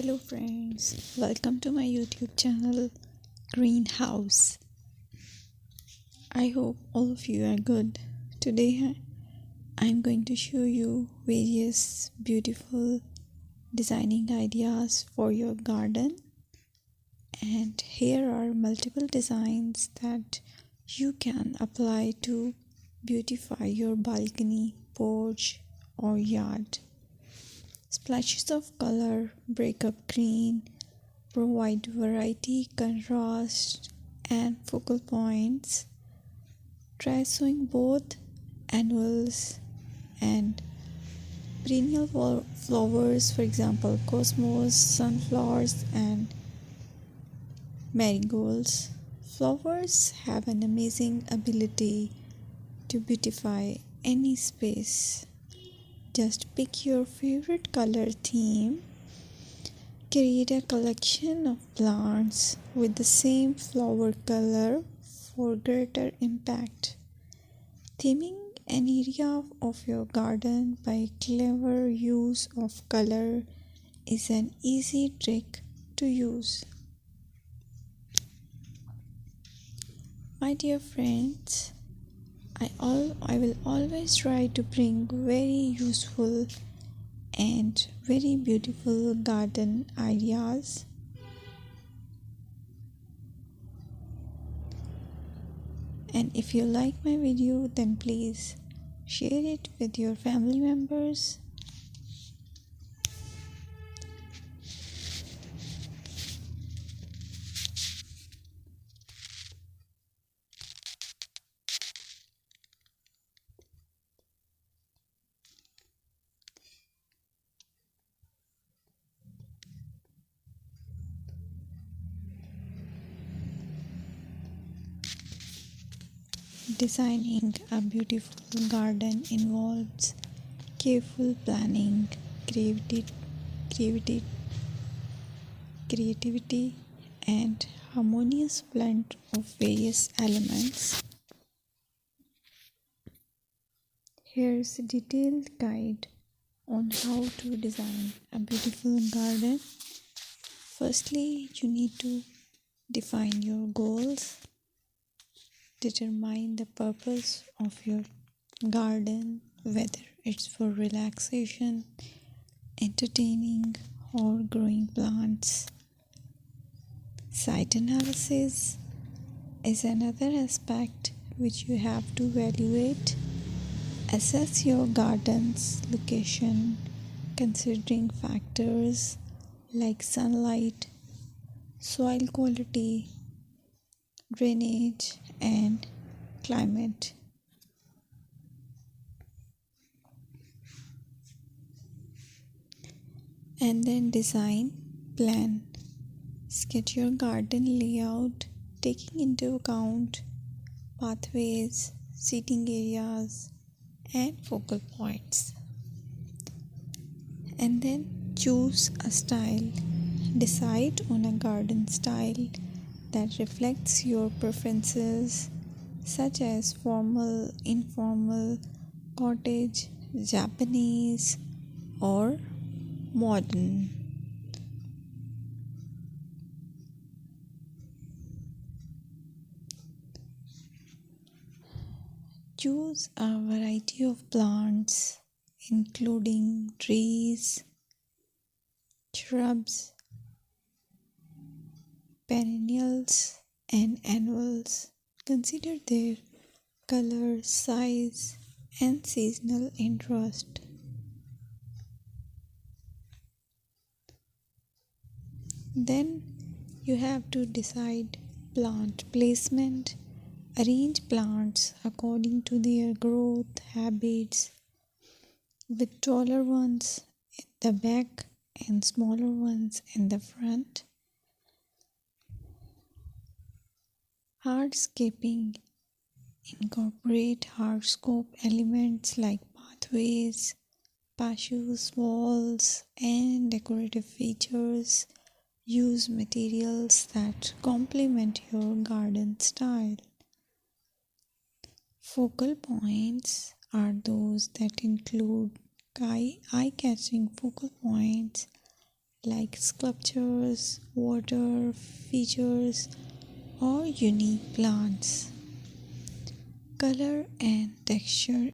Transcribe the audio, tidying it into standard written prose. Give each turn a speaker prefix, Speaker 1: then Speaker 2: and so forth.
Speaker 1: Hello friends, welcome to my YouTube channel Greenhouse. I hope all of you are good. Today I'm going to show you various beautiful designing ideas for your garden, and here are multiple designs that you can apply to beautify your balcony, porch or yard. Splashes of color break up green, provide variety, contrast, and focal points. Try sowing both annuals and perennial flowers, for example, cosmos, sunflowers, and marigolds. Flowers have an amazing ability to beautify any space. Just pick your favorite color theme. Create a collection of plants with the same flower color for greater impact. Theming an area of your garden by clever use of color is an easy trick to use. My dear friends, I will always try to bring very useful and very beautiful garden ideas. And if you like my video, then please share it with your family members. Designing a beautiful garden involves careful planning, creativity, creativity, and harmonious blend of various elements. Here's a detailed guide on how to design a beautiful garden. Firstly, you need to define your goals. Determine the purpose of your garden, whether it's for relaxation, entertaining, or growing plants. Site analysis is another aspect which you have to evaluate. Assess your garden's location, considering factors like sunlight, soil quality, drainage, and climate. And then design, plan. Sketch your garden layout, taking into account pathways, seating areas, and focal points. And then choose a style. Decide on a garden style that reflects your preferences, such as formal, informal, cottage, Japanese, or modern. Choose a variety of plants, including trees, shrubs, perennials, and annuals. Consider their color, size, and seasonal interest. Then you have to decide plant placement. Arrange plants according to their growth habits, with taller ones in the back and smaller ones in the front. Hardscaping. Incorporate hardscape elements like pathways, patios, walls, and decorative features. Use materials that complement your garden style. Focal points are those that include eye-catching focal points like sculptures, water features, or unique plants. Color and texture